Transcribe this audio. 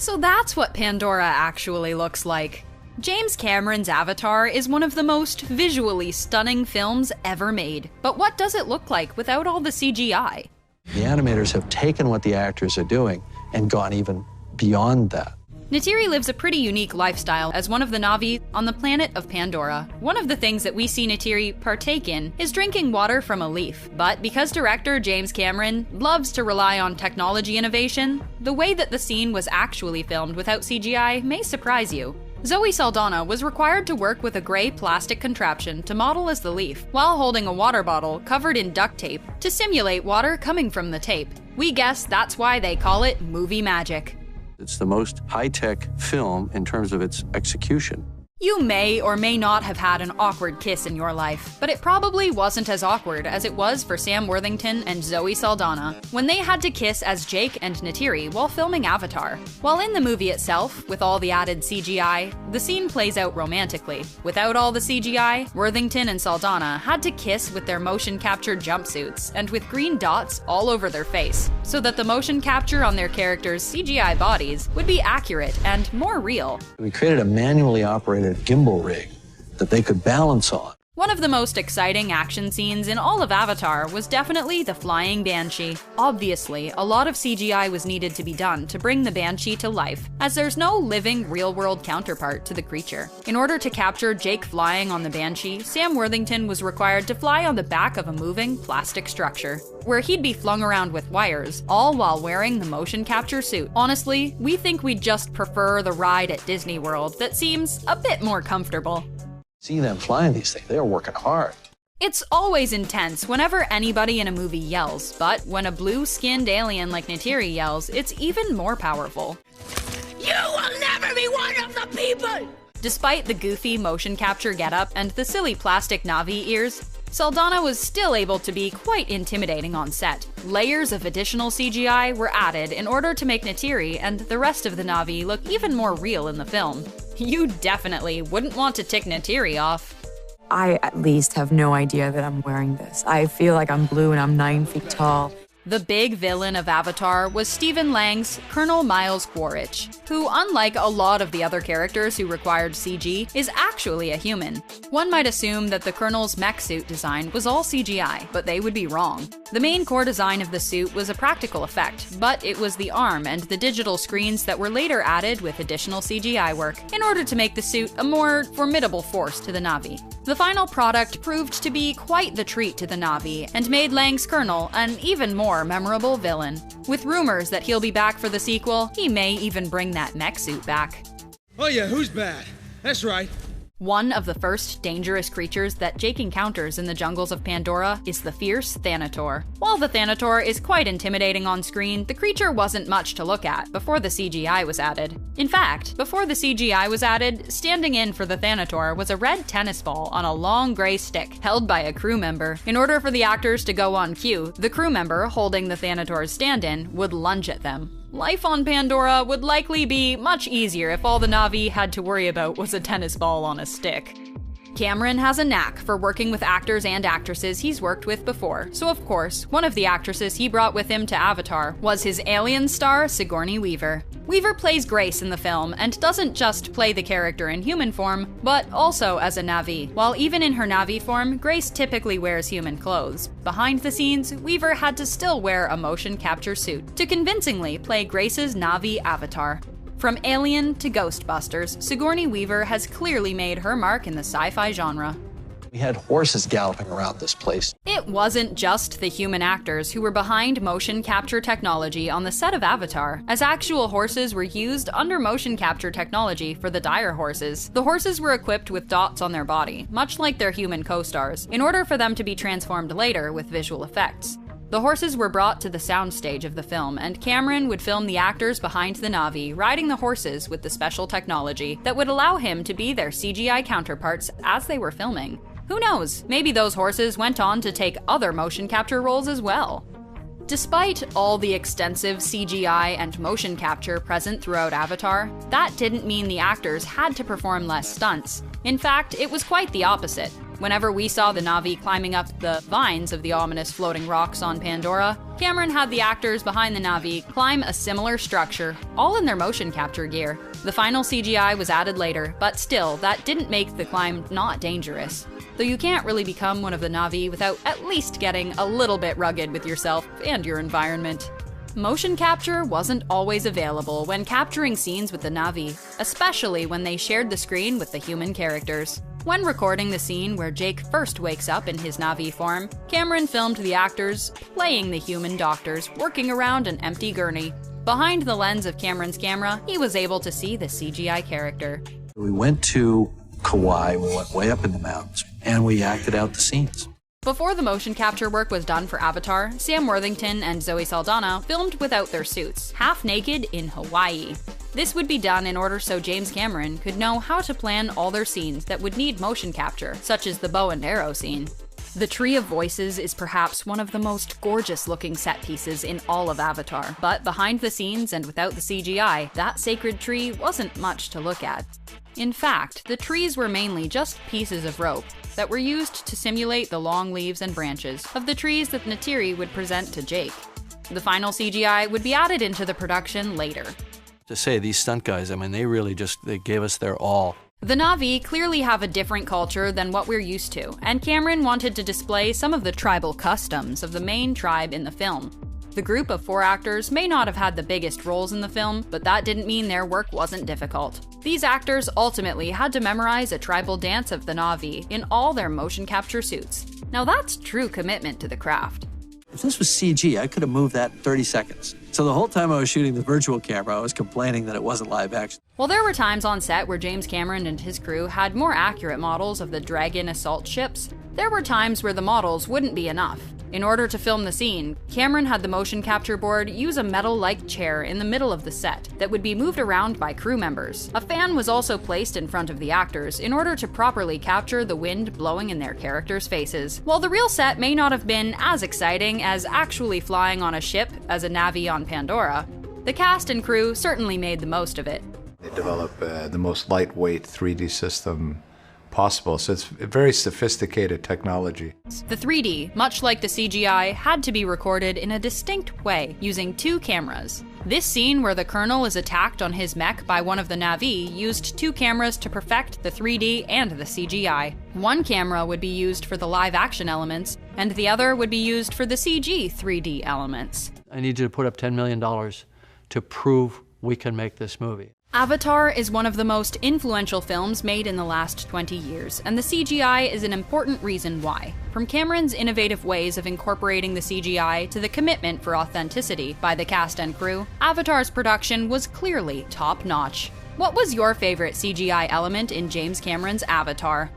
So that's what Pandora actually looks like. James Cameron's Avatar is one of the most visually stunning films ever made. But what does it look like without all the CGI? The animators have taken what the actors are doing and gone even beyond that. Neytiri lives a pretty unique lifestyle as one of the Na'vi on the planet of Pandora. One of the things that we see Neytiri partake in is drinking water from a leaf. But because director James Cameron loves to rely on technology innovation, the way that the scene was actually filmed without CGI may surprise you. Zoe Saldana was required to work with a gray plastic contraption to model as the leaf, while holding a water bottle covered in duct tape to simulate water coming from the tape. We guess that's why they call it movie magic. It's the most high-tech film in terms of its execution. You may or may not have had an awkward kiss in your life, but it probably wasn't as awkward as it was for Sam Worthington and Zoe Saldana when they had to kiss as Jake and Neytiri while filming Avatar. While in the movie itself, with all the added CGI, the scene plays out romantically. Without all the CGI, Worthington and Saldana had to kiss with their motion capture jumpsuits and with green dots all over their face, so that the motion capture on their characters' CGI bodies would be accurate and more real. We created a manually operated gimbal rig that they could balance on. One of the most exciting action scenes in all of Avatar was definitely the flying Banshee. Obviously, a lot of CGI was needed to be done to bring the Banshee to life, as there's no living, real-world counterpart to the creature. In order to capture Jake flying on the Banshee, Sam Worthington was required to fly on the back of a moving plastic structure, where he'd be flung around with wires, all while wearing the motion capture suit. Honestly, we think we'd just prefer the ride at Disney World that seems a bit more comfortable. See them flying these things, they are working hard. It's always intense whenever anybody in a movie yells, but when a blue-skinned alien like Neytiri yells, it's even more powerful. You will never be one of the people! Despite the goofy motion capture getup and the silly plastic Na'vi ears, Saldana was still able to be quite intimidating on set. Layers of additional CGI were added in order to make Neytiri and the rest of the Na'vi look even more real in the film. You definitely wouldn't want to tick Neytiri off. I at least have no idea that I'm wearing this. I feel like I'm blue and I'm 9 feet tall. The big villain of Avatar was Stephen Lang's Colonel Miles Quaritch, who, unlike a lot of the other characters who required CG, is actually a human. One might assume that the Colonel's mech suit design was all CGI, but they would be wrong. The main core design of the suit was a practical effect, but it was the arm and the digital screens that were later added with additional CGI work in order to make the suit a more formidable force to the Na'vi. The final product proved to be quite the treat to the Na'vi and made Lang's Colonel an even more memorable villain. With rumors that he'll be back for the sequel, he may even bring that mech suit back. Oh yeah, who's bad? That's right. One of the first dangerous creatures that Jake encounters in the jungles of Pandora is the fierce Thanator. While the Thanator is quite intimidating on screen, the creature wasn't much to look at before the CGI was added. In fact, before the CGI was added, standing in for the Thanator was a red tennis ball on a long gray stick held by a crew member. In order for the actors to go on cue, the crew member holding the Thanator's stand-in would lunge at them. Life on Pandora would likely be much easier if all the Na'vi had to worry about was a tennis ball on a stick. Cameron has a knack for working with actors and actresses he's worked with before, so of course, one of the actresses he brought with him to Avatar was his alien star, Sigourney Weaver. Weaver plays Grace in the film and doesn't just play the character in human form, but also as a Na'vi. While even in her Na'vi form, Grace typically wears human clothes. Behind the scenes, Weaver had to still wear a motion capture suit to convincingly play Grace's Na'vi avatar. From Alien to Ghostbusters, Sigourney Weaver has clearly made her mark in the sci-fi genre. We had horses galloping around this place. It wasn't just the human actors who were behind motion capture technology on the set of Avatar, as actual horses were used under motion capture technology for the dire horses. The horses were equipped with dots on their body, much like their human co-stars, in order for them to be transformed later with visual effects. The horses were brought to the soundstage of the film, and Cameron would film the actors behind the Na'vi riding the horses with the special technology that would allow him to be their CGI counterparts as they were filming. Who knows, maybe those horses went on to take other motion capture roles as well. Despite all the extensive CGI and motion capture present throughout Avatar, that didn't mean the actors had to perform less stunts. In fact, it was quite the opposite. Whenever we saw the Na'vi climbing up the vines of the ominous floating rocks on Pandora, Cameron had the actors behind the Na'vi climb a similar structure, all in their motion capture gear. The final CGI was added later, but still, that didn't make the climb not dangerous. Though you can't really become one of the Na'vi without at least getting a little bit rugged with yourself and your environment. Motion capture wasn't always available when capturing scenes with the Na'vi, especially when they shared the screen with the human characters. When recording the scene where Jake first wakes up in his Na'vi form, Cameron filmed the actors playing the human doctors working around an empty gurney. Behind the lens of Cameron's camera, he was able to see the CGI character. We went to Kauai, we went way up in the mountains, and we acted out the scenes. Before the motion capture work was done for Avatar, Sam Worthington and Zoe Saldana filmed without their suits, half naked in Hawaii. This would be done in order so James Cameron could know how to plan all their scenes that would need motion capture, such as the bow and arrow scene. The Tree of Voices is perhaps one of the most gorgeous-looking set pieces in all of Avatar, but behind the scenes and without the CGI, that sacred tree wasn't much to look at. In fact, the trees were mainly just pieces of rope that were used to simulate the long leaves and branches of the trees that Neytiri would present to Jake. The final CGI would be added into the production later. To say, these stunt guys, I mean, they gave us their all. The Na'vi clearly have a different culture than what we're used to, and Cameron wanted to display some of the tribal customs of the main tribe in the film. The group of 4 actors may not have had the biggest roles in the film, but that didn't mean their work wasn't difficult. These actors ultimately had to memorize a tribal dance of the Na'vi in all their motion capture suits. Now that's true commitment to the craft. If this was CG, I could have moved that in 30 seconds. So the whole time I was shooting the virtual camera, I was complaining that it wasn't live action. While there were times on set where James Cameron and his crew had more accurate models of the Dragon assault ships, there were times where the models wouldn't be enough. In order to film the scene, Cameron had the motion capture board use a metal-like chair in the middle of the set that would be moved around by crew members. A fan was also placed in front of the actors in order to properly capture the wind blowing in their characters' faces. While the real set may not have been as exciting as actually flying on a ship as a Na'vi on Pandora, the cast and crew certainly made the most of it. They developed the most lightweight 3D system possible, so it's a very sophisticated technology. The 3D, much like the CGI, had to be recorded in a distinct way, using 2 cameras. This scene where the Colonel is attacked on his mech by one of the Na'vi used 2 cameras to perfect the 3D and the CGI. One camera would be used for the live-action elements, and the other would be used for the CG 3D elements. I need you to put up $10 million to prove we can make this movie. Avatar is one of the most influential films made in the last 20 years, and the CGI is an important reason why. From Cameron's innovative ways of incorporating the CGI to the commitment for authenticity by the cast and crew, Avatar's production was clearly top-notch. What was your favorite CGI element in James Cameron's Avatar?